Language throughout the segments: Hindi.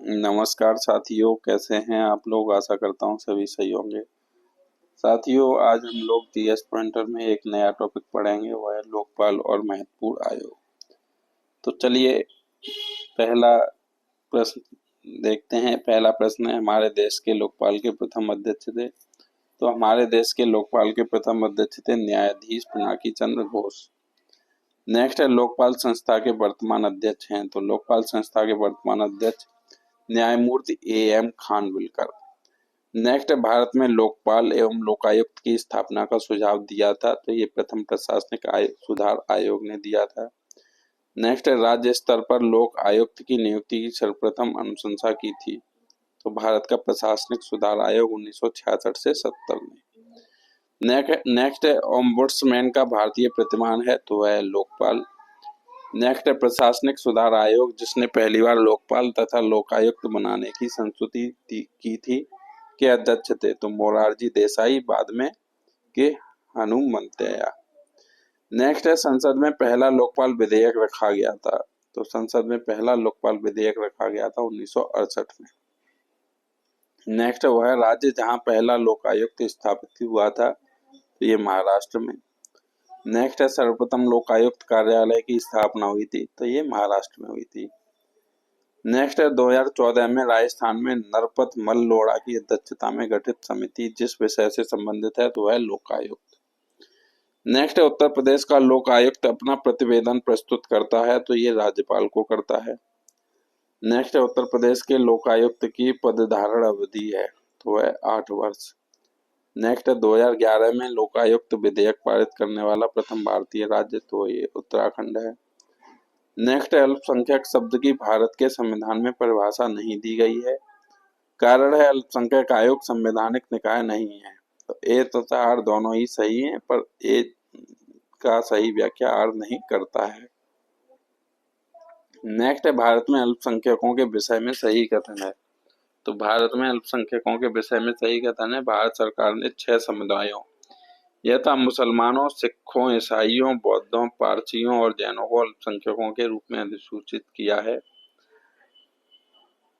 नमस्कार साथियों, कैसे हैं आप लोग। आशा करता हूँ सभी सही होंगे। साथियों, आज हम लोग जीएस पॉइंटर में एक नया टॉपिक पढ़ेंगे, वह है लोकपाल और महत्वपूर्ण आयोग। तो चलिए पहला प्रश्न देखते हैं। पहला प्रश्न है, हमारे देश के लोकपाल के प्रथम अध्यक्ष थे। तो हमारे देश के लोकपाल के प्रथम अध्यक्ष थे न्यायाधीश पिनाकी चंद्र घोष। नेक्स्ट है, लोकपाल संस्था के वर्तमान अध्यक्ष हैं। तो लोकपाल संस्था के वर्तमान अध्यक्ष न्यायमूर्ति एएम खानविलकर। नेक्स्ट, भारत में लोकपाल एवं लोकायुक्त की स्थापना का सुझाव दिया था। तो ये प्रथम प्रशासनिक सुधार आयोग ने दिया था। नेक्स्ट, राज्य स्तर पर लोक आयुक्त की नियुक्ति की सर्वप्रथम अनुशंसा की थी। तो भारत का प्रशासनिक सुधार आयोग 1966 से 70 में। नेक्स्ट है, ओम्बुड्समैन का भारतीय प्रतिमान है। तो वह लोकपाल। नेक्स्ट है, प्रशासनिक सुधार आयोग जिसने पहली बार लोकपाल तथा लोकायुक्त बनाने की संस्तुति की थी के अध्यक्ष थे। तो मोरारजी देसाई, बाद में के हनुमंतैया। नेक्स्ट है, संसद में पहला लोकपाल विधेयक रखा गया था। तो संसद में पहला लोकपाल विधेयक रखा गया था 1968 में। नेक्स्ट वह राज्य जहां पहला लोकायुक्त स्थापित हुआ था, तो ये महाराष्ट्र में। नेक्स्ट है, सर्वप्रथम लोकायुक्त कार्यालय की स्थापना हुई थी। तो ये महाराष्ट्र में हुई थी। नेक्स्ट है, 2014 में राजस्थान में नरपत मल्लोड़ा की अध्यक्षता में गठित समिति जिस विषय से संबंधित है, तो वह लोकायुक्त। नेक्स्ट है, उत्तर प्रदेश का लोकायुक्त अपना प्रतिवेदन प्रस्तुत करता है। तो ये राज्यपाल को करता है। नेक्स्ट है, उत्तर प्रदेश के लोकायुक्त की पदधारण अवधि है, तो वह 8 वर्ष। नेक्स्ट है, 2011 में लोकायुक्त विधेयक पारित करने वाला प्रथम भारतीय राज्य, तो ये उत्तराखंड है। नेक्स्ट है, अल्पसंख्यक शब्द की भारत के संविधान में परिभाषा नहीं दी गई है। कारण है, अल्पसंख्यक आयोग संवैधानिक निकाय नहीं है। तो ए तथा आर दोनों ही सही हैं, पर ए का सही व्याख्या आर नहीं करता है। नेक्स्ट है, भारत में अल्पसंख्यकों के विषय में सही कथन है। तो भारत में अल्पसंख्यकों के विषय में सही कथन है, भारत सरकार ने 6 समुदायों यथा मुसलमानों, सिखों, ईसाइयों, बौद्धों, पारसियों और जैनों को अल्पसंख्यकों के रूप में अधिसूचित किया है।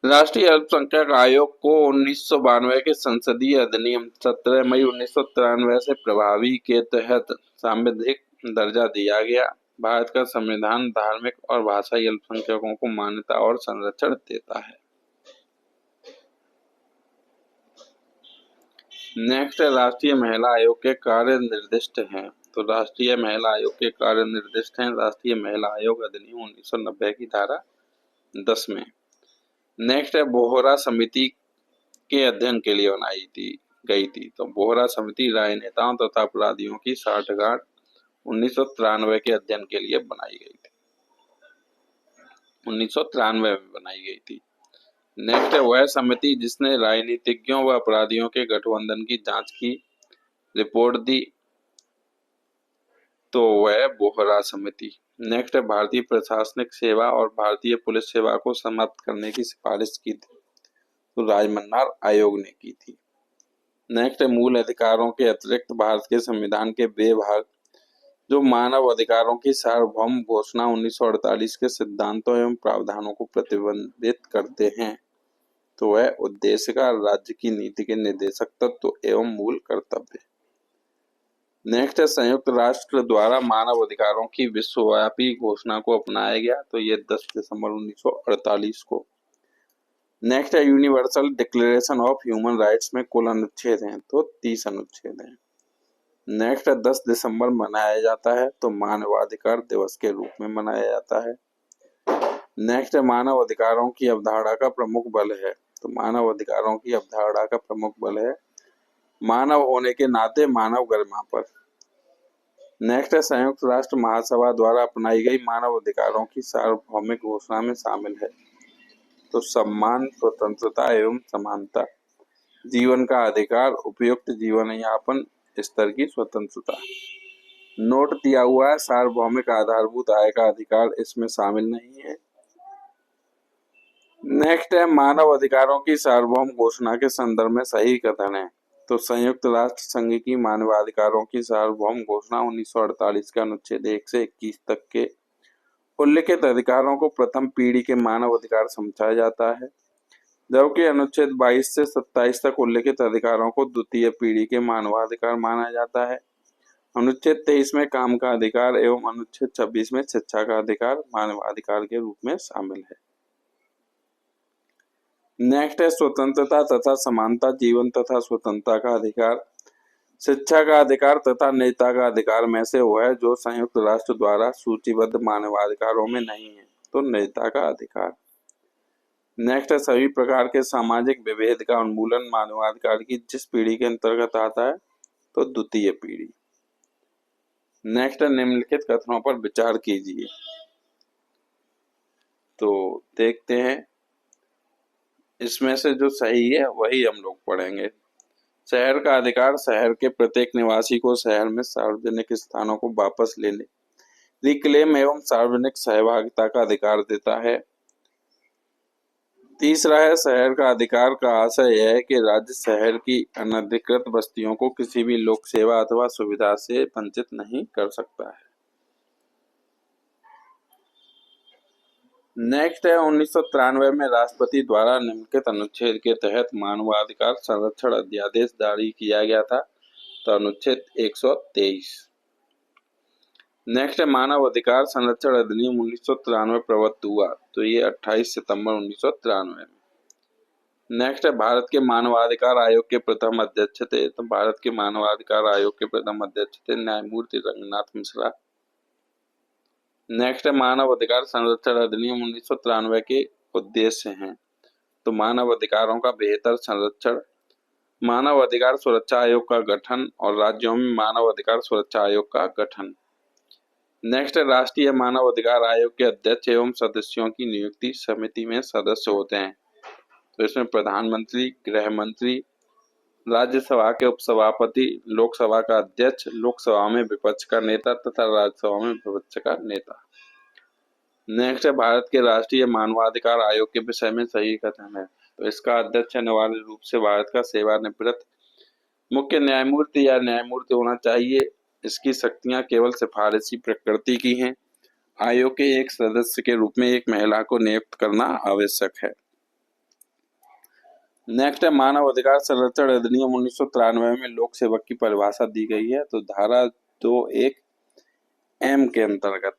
राष्ट्रीय अल्पसंख्यक आयोग को 1992 के संसदीय अधिनियम 17 मई 1993 से प्रभावी के तहत सांविधिक दर्जा दिया गया। भारत का संविधान धार्मिक और भाषाई अल्पसंख्यकों को मान्यता और संरक्षण देता है। नेक्स्ट है, राष्ट्रीय महिला आयोग के कार्य निर्दिष्ट हैं। तो राष्ट्रीय महिला आयोग के कार्य निर्दिष्ट हैं राष्ट्रीय महिला आयोग अधिनियम 1990 की धारा 10 में। नेक्स्ट है, बोहरा समिति के अध्ययन के लिए बनाई गई थी। तो बोहरा समिति राजनेताओं तथा अपराधियों की साठगांठ 1993 के अध्ययन के लिए बनाई गई थी। 1993 में बनाई गई थी। नेक्स्ट है, वह समिति जिसने राजनीतिज्ञों व अपराधियों के गठबंधन की जांच की रिपोर्ट दी, तो वह बोहरा समिति। नेक्स्ट है, भारतीय प्रशासनिक सेवा और भारतीय पुलिस सेवा को समाप्त करने की सिफारिश की थी। तो राजमन्नार आयोग ने की थी। नेक्स्ट है, मूल अधिकारों के अतिरिक्त भारत के संविधान के वे भाग जो मानव अधिकारों की सार्वभौम घोषणा 1948 के सिद्धांतों एवं प्रावधानों को प्रतिबंधित करते हैं, तो वह उद्देश्य का राज्य की नीति के निर्देशक तत्व एवं मूल कर्तव्य। नेक्स्ट है, संयुक्त राष्ट्र द्वारा मानव अधिकारों की विश्वव्यापी घोषणा को अपनाया गया। तो ये 10 दिसंबर 1948 को। नेक्स्ट है, universal declaration of human rights में कुल अनुच्छेद हैं। तो 30 अनुच्छेद हैं। नेक्स्ट है, 10 दिसंबर मनाया जाता है। तो मानवाधिकार दिवस के रूप में मनाया जाता है। नेक्स्ट है, मानव अधिकारों की अवधारणा का प्रमुख बल है। तो मानव अधिकारों की अवधारणा का प्रमुख बल है मानव होने के नाते मानव गरिमा पर। नेक्स्ट है, संयुक्त राष्ट्र महासभा द्वारा अपनाई गई मानव अधिकारों की सार्वभौमिक घोषणा में शामिल है। तो सम्मान, स्वतंत्रता एवं समानता, जीवन का अधिकार, उपयुक्त जीवन यापन स्तर की स्वतंत्रता। नोट दिया हुआ है, सार्वभौमिक आधारभूत आय का अधिकार इसमें शामिल नहीं है। नेक्स्ट है, मानव अधिकारों की सार्वभौम घोषणा के संदर्भ में सही कथन है। तो संयुक्त राष्ट्र संघ की मानवाधिकारों की सार्वभौम घोषणा 1948 के अनुच्छेद 1 से 21 तक के उल्लिखित अधिकारों को प्रथम पीढ़ी के मानव अधिकार समझा जाता है। जबकि अनुच्छेद 22 से 27 तक उल्लिखित अधिकारों को द्वितीय पीढ़ी के मानवाधिकार माना जाता है। अनुच्छेद 23 में काम का अधिकार एवं अनुच्छेद 26 में शिक्षा का अधिकार मानवाधिकार के रूप में शामिल है। नेक्स्ट है स्वतंत्रता तथा समानता, जीवन तथा स्वतंत्रता का अधिकार। शिक्षा का अधिकार तथा नेता का अधिकार में से वो है जो संयुक्त राष्ट्र द्वारा सूचीबद्ध मानवाधिकारों में नहीं है, तो नेता का अधिकार। नेक्स्ट है सभी प्रकार के सामाजिक विभेद का उन्मूलन, मानवाधिकार की जिस पीढ़ी के अंतर्गत आता है, तो द्वितीय पीढ़ी। नेक्स्ट है निम्नलिखित कथनों पर विचार कीजिए। तो देखते हैं, इसमें से जो सही है वही हम लोग पढ़ेंगे। शहर का अधिकार शहर के प्रत्येक निवासी को शहर में सार्वजनिक स्थानों को वापस लेने, रिक्लेम एवं सार्वजनिक सहभागिता का अधिकार देता है। तीसरा है शहर का अधिकार का आशय यह है कि राज्य शहर की अनधिकृत बस्तियों को किसी भी लोक सेवा अथवा सुविधा से वंचित नहीं कर सकता है। नेक्स्ट है 1993 में राष्ट्रपति द्वारा निम्नलिखित अनुच्छेद के तहत मानवाधिकार संरक्षण अध्यादेश जारी किया गया था, तो अनुच्छेद 123। नेक्स्ट है मानव अधिकार संरक्षण अधिनियम 1993 प्रवृत्त हुआ, तो ये 28 सितंबर 1993 में। नेक्स्ट है भारत के मानवाधिकार आयोग के प्रथम अध्यक्ष थे, तो भारत के मानवाधिकार आयोग के प्रथम अध्यक्ष थे न्यायमूर्ति रंगनाथ मिश्रा। नेक्स्ट है मानव अधिकार संरक्षण अधिनियम 1993 के उद्देश्य हैं, तो मानव अधिकारों का बेहतर संरक्षण, मानव अधिकार सुरक्षा आयोग का गठन और राज्यों में मानव अधिकार सुरक्षा आयोग का गठन। नेक्स्ट है राष्ट्रीय मानव अधिकार आयोग के अध्यक्ष एवं सदस्यों की नियुक्ति समिति में सदस्य होते हैं, तो इसमें प्रधानमंत्री, गृह मंत्री, राज्यसभा के उपसभापति, लोकसभा का अध्यक्ष, लोकसभा में विपक्ष का नेता तथा राज्यसभा में विपक्ष का नेता। नेक्स्ट है भारत के राष्ट्रीय मानवाधिकार आयोग के विषय में सही कथन है, तो इसका अध्यक्ष अनिवार्य रूप से भारत का सेवानिवृत्त मुख्य न्यायमूर्ति या न्यायमूर्ति होना चाहिए। इसकी शक्तियां केवल सिफारिशी प्रकृति की हैं। आयोग के एक सदस्य के रूप में एक महिला को नियुक्त करना आवश्यक है। नेक्स्ट है मानव अधिकार संरक्षण अधिनियम 1993 में लोक सेवक की परिभाषा दी गई है, तो धारा 2(1)(m) के अंतर्गत।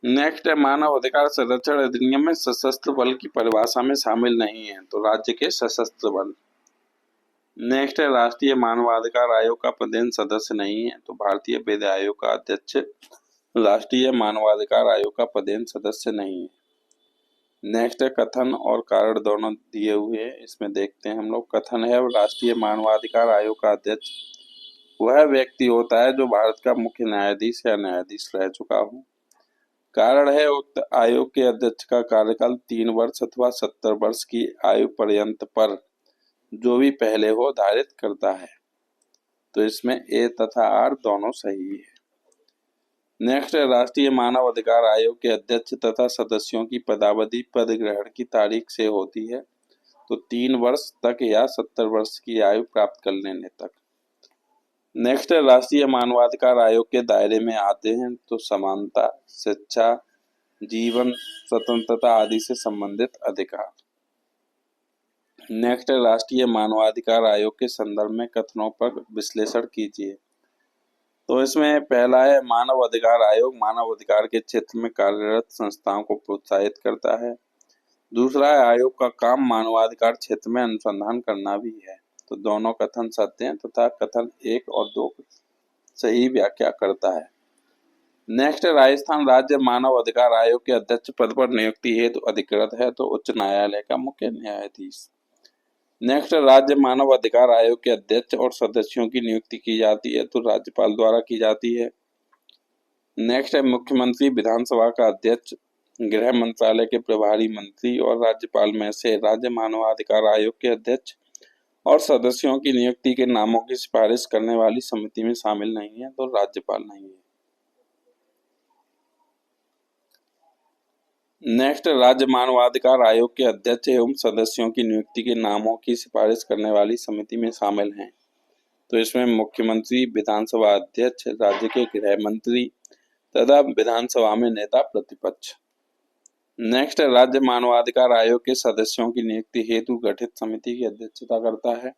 नेक्स्ट है मानव अधिकार संरक्षण अधिनियम में सशस्त्र बल की परिभाषा में शामिल नहीं है, तो राज्य के सशस्त्र बल। नेक्स्ट है राष्ट्रीय मानवाधिकार आयोग का पदेन सदस्य नहीं है, तो भारतीय विद्या आयोग का अध्यक्ष राष्ट्रीय मानवाधिकार आयोग का पदेन सदस्य नहीं है। नेक्स्ट है कथन और कारण दोनों दिए हुए हैं, इसमें देखते हैं हम लोग। कथन है राष्ट्रीय मानवाधिकार आयोग का अध्यक्ष वह व्यक्ति होता है जो भारत का मुख्य न्यायाधीश या न्यायाधीश रह चुका हो। कारण है उक्त आयोग के अध्यक्ष का कार्यकाल 3 वर्ष अथवा 70 वर्ष की आयु पर्यंत पर जो भी पहले हो धारित करता है, तो इसमें ए तथा आर दोनों सही है। नेक्स्ट है राष्ट्रीय मानव अधिकार आयोग के अध्यक्ष तथा सदस्यों की पदावधि पद ग्रहण की तारीख से होती है, तो 3 वर्ष तक या 70 वर्ष की आयु प्राप्त कर लेने तक। नेक्स्ट है राष्ट्रीय मानवाधिकार आयोग के दायरे में आते हैं तो समानता, शिक्षा, जीवन, स्वतंत्रता आदि से संबंधित अधिकार। नेक्स्ट है राष्ट्रीय मानवाधिकार आयोग के संदर्भ में कथनों पर विश्लेषण कीजिए। तो इसमें पहला है मानव अधिकार आयोग मानव अधिकार के क्षेत्र में कार्यरत संस्थाओं को प्रोत्साहित करता है। दूसरा है आयोग का काम मानवाधिकार क्षेत्र में अनुसंधान करना भी है, तो दोनों कथन सत्य हैं तथा कथन 1 और 2 सही व्याख्या करता है। नेक्स्ट है राजस्थान राज्य मानव अधिकार आयोग के अध्यक्ष पद पर नियुक्ति हेतु अधिकृत है, तो उच्च न्यायालय का मुख्य न्यायाधीश। नेक्स्ट राज्य मानव अधिकार आयोग के अध्यक्ष और सदस्यों की नियुक्ति की जाती है, तो राज्यपाल द्वारा की जाती है। नेक्स्ट है मुख्यमंत्री, विधानसभा का अध्यक्ष, गृह मंत्रालय के प्रभारी मंत्री और राज्यपाल में से राज्य मानवाधिकार आयोग के अध्यक्ष और सदस्यों की नियुक्ति के नामों की सिफारिश करने वाली समिति में शामिल नहीं है, तो राज्यपाल नहीं है। नेक्स्ट राज्य मानवाधिकार आयोग के अध्यक्ष एवं सदस्यों की नियुक्ति के नामों की सिफारिश करने वाली समिति में शामिल हैं, तो इसमें मुख्यमंत्री, विधानसभा अध्यक्ष, राज्य के गृह मंत्री तथा विधानसभा में नेता प्रतिपक्ष। नेक्स्ट, राज्य मानवाधिकार आयोग के सदस्यों की नियुक्ति हेतु गठित समिति की अध्यक्षता करता है,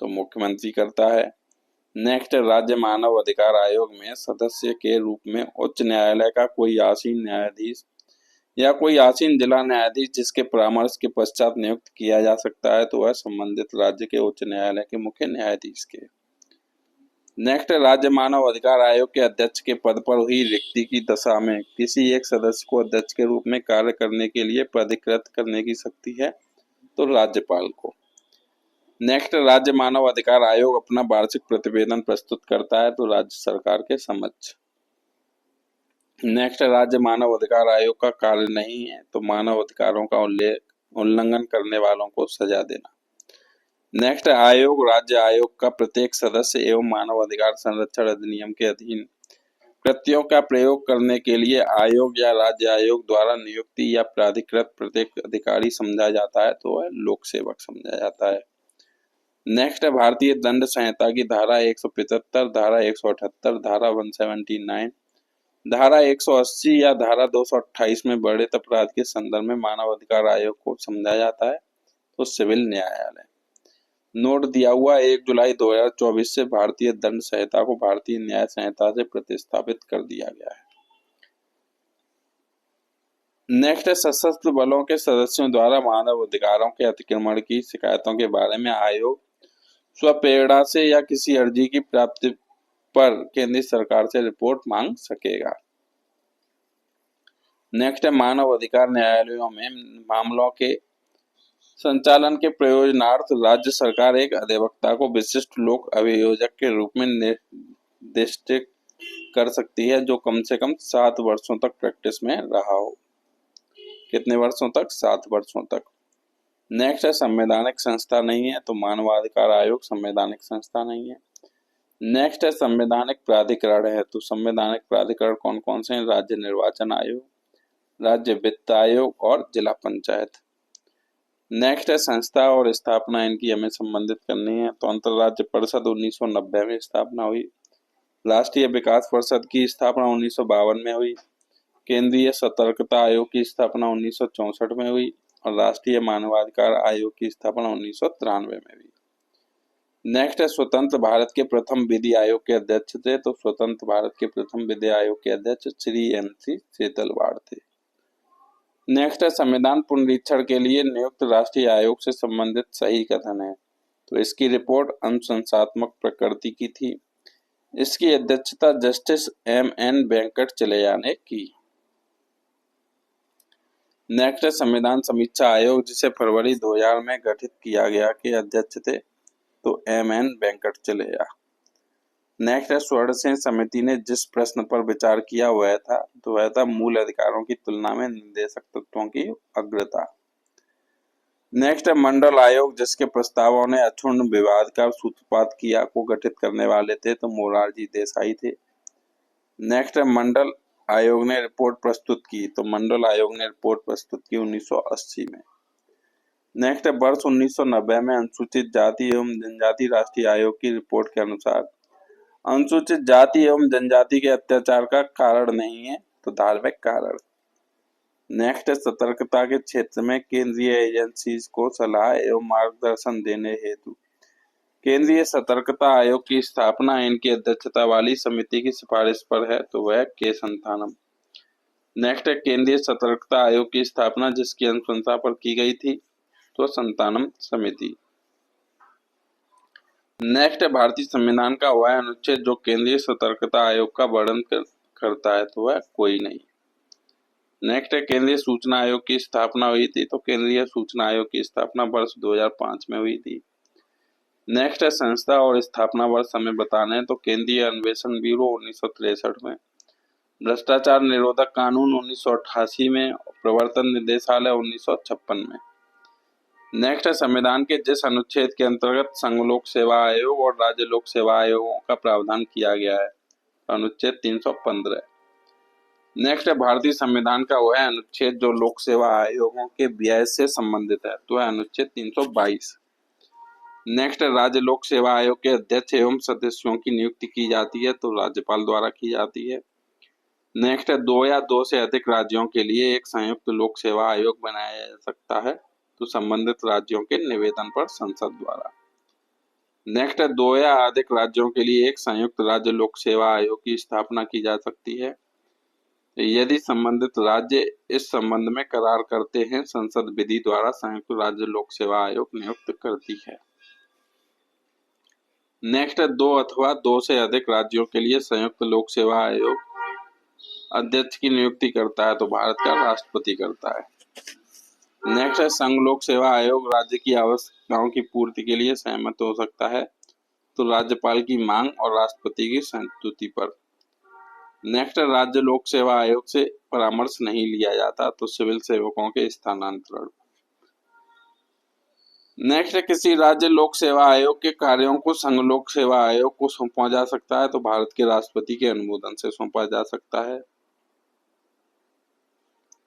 तो मुख्यमंत्री करता है। नेक्स्ट, राज्य मानव अधिकार आयोग में सदस्य के रूप में उच्च न्यायालय का कोई आसीन न्यायाधीश या कोई आसीन जिला न्यायाधीश जिसके परामर्श के पश्चात नियुक्त किया जा सकता है, तो वह संबंधित राज्य के उच्च न्यायालय के मुख्य न्यायाधीश के। नेक्स्ट, राज्य मानव अधिकार आयोग के अध्यक्ष के पद पर हुई रिक्ति की दशा में किसी एक सदस्य को अध्यक्ष के रूप में कार्य करने के लिए प्राधिकृत करने की शक्ति है, तो राज्यपाल को। नेक्स्ट, राज्य मानव अधिकार आयोग अपना वार्षिक प्रतिवेदन प्रस्तुत करता है, तो राज्य सरकार के समक्ष। नेक्स्ट, राज्य मानव अधिकार आयोग का कार्य नहीं है तो मानव अधिकारों का उल्लंघन करने वालों को सजा देना। नेक्स्ट, आयोग राज्य आयोग का प्रत्येक सदस्य एवं मानव अधिकार संरक्षण अधिनियम के अधीन कृत्यों का प्रयोग करने के लिए आयोग या राज्य आयोग द्वारा नियुक्ति या प्राधिकृत प्रत्येक अधिकारी समझा जाता है, तो वह लोक सेवक समझा जाता है। नेक्स्ट, भारतीय दंड संहिता की धारा 175, धारा 178, धारा 179, धारा 180 या धारा 228 में वर्णित अपराध के संदर्भ में मानव अधिकार आयोग को समझा जाता है, तो सिविल न्यायालय। नोट दिया हुआ 1 जुलाई 2024 से भारतीय दंड संहिता को भारतीय न्याय संहिता से प्रतिस्थापित कर दिया गया है। नेक्स्ट, सशस्त्र बलों के सदस्यों द्वारा मानव अधिकारों के अतिक्रमण की शिकायतों के बारे में आयोग स्वप्रेरणा से या किसी अर्जी की प्राप्ति पर केंद्र सरकार से रिपोर्ट मांग सकेगा। नेक्स्ट, मानव अधिकार न्यायालयों में मामलों के संचालन के प्रयोजनार्थ राज्य सरकार एक अधिवक्ता को विशिष्ट लोक अभियोजक के रूप में निर्दिष्ट कर सकती है, जो कम से कम 7 वर्षों तक प्रैक्टिस में रहा हो। कितने वर्षों तक? 7 वर्षों तक। नेक्स्ट, संवैधानिक संस्था नहीं है, तो मानवाधिकार आयोग संवैधानिक संस्था नहीं है। नेक्स्ट है संवैधानिक प्राधिकरण है, तो संवैधानिक प्राधिकरण कौन कौन से हैं? राज्य निर्वाचन आयोग, राज्य वित्त आयोग और जिला पंचायत। नेक्स्ट है संस्था और स्थापना, इनकी हमें संबंधित करनी है, तो अंतरराज्य परिषद 1990 में स्थापना हुई। राष्ट्रीय विकास परिषद की स्थापना 1952 में हुई। केंद्रीय सतर्कता आयोग की स्थापना 1964 में हुई और राष्ट्रीय मानवाधिकार आयोग की स्थापना 1993 में हुई। नेक्स्ट है स्वतंत्र भारत के प्रथम विधि आयोग के अध्यक्ष थे, तो स्वतंत्र भारत के प्रथम विधि आयोग के अध्यक्ष श्री NC सेतलवाड़ थे। नेक्स्ट है संविधान पुनरीक्षण के लिए नियुक्त राष्ट्रीय आयोग से संबंधित सही कथन है, तो इसकी रिपोर्ट अनुशंसात्मक प्रकृति की थी। इसकी अध्यक्षता जस्टिस MN वेंकटचलैया ने की। नेक्स्ट है संविधान समीक्षा आयोग, जिसे फरवरी 2000 में गठित किया गया, के अध्यक्ष थे तो MN वेंकटचलैया। नेक्स्ट है स्वर्ण सिंह समिति ने जिस प्रश्न पर विचार किया वह था मूल अधिकारों की तुलना में निर्देशक तत्वों की अग्रता। नेक्स्ट है मंडल आयोग, जिसके प्रस्तावों ने अक्षुण्ण विवाद का सूत्रपात किया, को गठित करने वाले थे तो मोरारजी देसाई थे। नेक्स्ट है मंडल आयोग ने रिपोर्ट प्रस्तुत की, तो मंडल आयोग ने रिपोर्ट प्रस्तुत की 1980 में। नेक्स्ट है वर्ष 1990 में अनुसूचित जाति एवं जनजाति राष्ट्रीय आयोग की रिपोर्ट के अनुसार अनुसूचित जाति एवं जनजाति के अत्याचार का कारण नहीं है, तो धार्मिक कारण। नेक्स्ट है सतर्कता के क्षेत्र में केंद्रीय एजेंसीज को सलाह एवं मार्गदर्शन देने हेतु केंद्रीय सतर्कता आयोग की स्थापना इनकी अध्यक्षता वाली समिति की सिफारिश पर है, तो वह के संथानम। नेक्स्ट है केंद्रीय सतर्कता आयोग की स्थापना जिसकी अनुशंसा पर की गई थी, तो संतानम समिति। नेक्स्ट है भारतीय संविधान का वह अनुच्छेद जो केंद्रीय सतर्कता आयोग का वर्णन करता है, तो वह कोई नहीं। नेक्स्ट है केंद्रीय सूचना आयोग की स्थापना हुई थी, तो केंद्रीय सूचना आयोग की स्थापना वर्ष 2005 में हुई थी। नेक्स्ट है संस्था और स्थापना वर्ष हमें बताना है, तो केंद्रीय अन्वेषण ब्यूरो 1963 में, भ्रष्टाचार निरोधक कानून 1988 में, प्रवर्तन निदेशालय 1956 में। नेक्स्ट है संविधान के जिस अनुच्छेद के अंतर्गत संघ लोक सेवा आयोग और राज्य लोक सेवा आयोगों का प्रावधान किया गया है, अनुच्छेद 315। नेक्स्ट है भारतीय संविधान का वह अनुच्छेद जो लोक सेवा आयोगों के व्यय से संबंधित है, तो है अनुच्छेद 322। नेक्स्ट है राज्य लोक सेवा आयोग के अध्यक्ष एवं सदस्यों की नियुक्ति की जाती है, तो राज्यपाल द्वारा की जाती है। नेक्स्ट है 2 या 2 से अधिक राज्यों के लिए एक संयुक्त लोक सेवा आयोग बनाया जा सकता है, तो संबंधित राज्यों के निवेदन पर संसद द्वारा। नेक्स्ट है 2 या अधिक राज्यों के लिए एक संयुक्त राज्य लोक सेवा आयोग की स्थापना की जा सकती है, यदि संबंधित राज्य इस संबंध में करार करते हैं। संसद विधि द्वारा संयुक्त राज्य लोक सेवा आयोग नियुक्त करती है। नेक्स्ट है 2 अथवा 2 से अधिक राज्यों के लिए संयुक्त लोक सेवा आयोग अध्यक्ष की नियुक्ति करता है, तो भारत का राष्ट्रपति करता है। नेक्स्ट है संघ लोक सेवा आयोग राज्य की आवश्यकताओं की पूर्ति के लिए सहमत हो सकता है, तो राज्यपाल की मांग और राष्ट्रपति की संस्तुति पर। नेक्स्ट राज्य लोक सेवा आयोग से परामर्श नहीं लिया जाता, तो सिविल सेवकों के स्थानांतरण। नेक्स्ट किसी राज्य लोक सेवा आयोग के कार्यों को संघ लोक सेवा आयोग को सौंपा जा सकता है, तो भारत के राष्ट्रपति के अनुमोदन से सौंपा जा सकता है।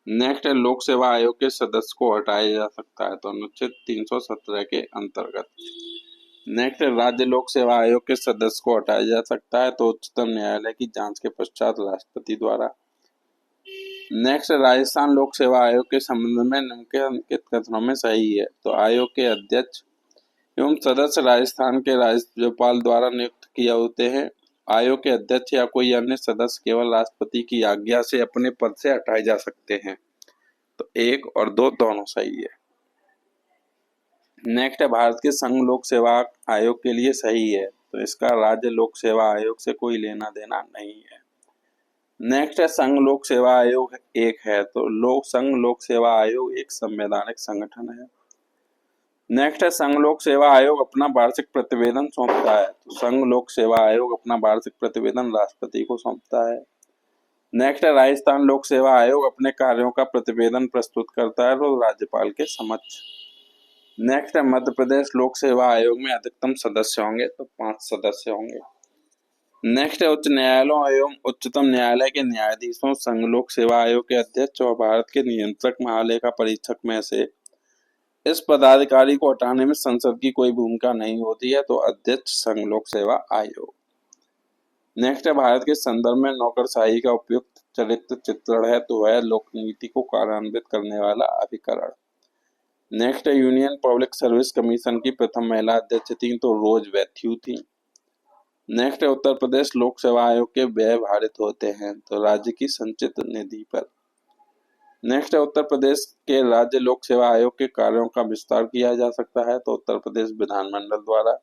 नेक्स्ट है लोक सेवा आयोग के सदस्य को हटाया जा सकता है, तो अनुच्छेद 317 के अंतर्गत। नेक्स्ट राज्य लोक सेवा आयोग के सदस्य को हटाया जा सकता है, तो उच्चतम न्यायालय की जांच के पश्चात राष्ट्रपति द्वारा। नेक्स्ट राजस्थान लोक सेवा आयोग के संबंध में निम्नलिखित कथनों में सही है, तो आयोग के अध्यक्ष एवं सदस्य राजस्थान के राज्यपाल द्वारा नियुक्त किए होते हैं। आयोग के अध्यक्ष या कोई अन्य सदस्य केवल राष्ट्रपति की आज्ञा से अपने पद से हटाए जा सकते हैं, तो 1 और 2 दोनों सही है। नेक्स्ट है भारत के संघ लोक सेवा आयोग के लिए सही है, तो इसका राज्य लोक सेवा आयोग से कोई लेना देना नहीं है। नेक्स्ट है संघ लोक सेवा आयोग एक है, तो संघ लोक सेवा आयोग एक संवैधानिक संगठन है। नेक्स्ट है संघ लोक सेवा आयोग अपना वार्षिक प्रतिवेदन सौंपता है, तो संघ लोक सेवा आयोग अपना वार्षिक प्रतिवेदन राष्ट्रपति को सौंपता है। नेक्स्ट है राजस्थान लोक सेवा आयोग अपने कार्यों का प्रतिवेदन प्रस्तुत करता है, तो राज्यपाल के समक्ष। नेक्स्ट है मध्य प्रदेश लोक सेवा आयोग में अधिकतम सदस्य होंगे, तो 5 सदस्य होंगे। नेक्स्ट है उच्च न्यायालयों एवं उच्चतम न्यायालय के न्यायाधीशों, संघ लोक सेवा आयोग के अध्यक्ष और भारत के नियंत्रक महालेखा परीक्षक में से इस पदाधिकारी को हटाने में संसद की कोई भूमिका नहीं होती है, तो अध्यक्ष संघ लोक सेवा आयोग। नेक्स्ट है भारत के संदर्भ में नौकरशाही का उपयुक्त चरित्र चित्रण है, तो वह लोक नीति को कार्यान्वित करने वाला अभिकरण। नेक्स्ट है यूनियन पब्लिक सर्विस कमीशन की प्रथम महिला अध्यक्ष थी, तो रोज मैथ्यू थी। नेक्स्ट है उत्तर प्रदेश लोक सेवा आयोग के व्यय भारित होते हैं, तो राज्य की संचित निधि पर। नेक्स्ट है उत्तर प्रदेश के राज्य लोक सेवा आयोग के कार्यों का विस्तार किया जा सकता है, तो उत्तर प्रदेश विधानमंडल द्वारा।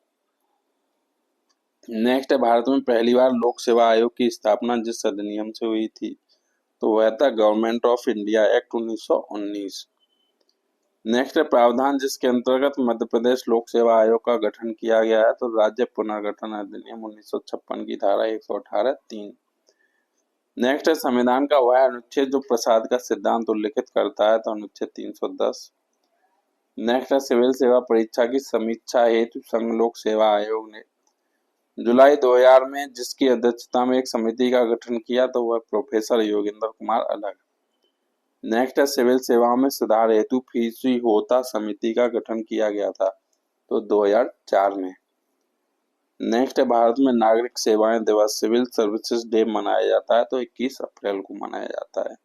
नेक्स्ट है भारत में पहली बार लोक सेवा आयोग की स्थापना जिस अधिनियम से हुई थी, तो वह था government of India act 1919। Next है प्रावधान जिसके अंतर्गत मध्य प्रदेश लोक सेवा आयोग का गठन किया गया है, तो राज्य पुनर्गठन अधिनियम 1956 की धारा 118(3). नेक्स्ट है संविधान का वह अनुच्छेद जो प्रसाद का सिद्धांत उल्लिखित करता है, तो अनुच्छेद 310। नेक्स्ट है सिविल सेवा परीक्षा की समीक्षा हेतु संघ लोक सेवा आयोग ने जुलाई 2000 में जिसकी अध्यक्षता में एक समिति का गठन किया, तो वह प्रोफेसर योगेंद्र कुमार अलग। नेक्स्ट है सिविल सेवाओं में सुधार हेतु फीसदी होता समिति का गठन किया गया था, तो 2004 में। नेक्स्ट है भारत में नागरिक सेवाएं दिवस सिविल सर्विसेज डे मनाया जाता है, तो 21 अप्रैल को मनाया जाता है।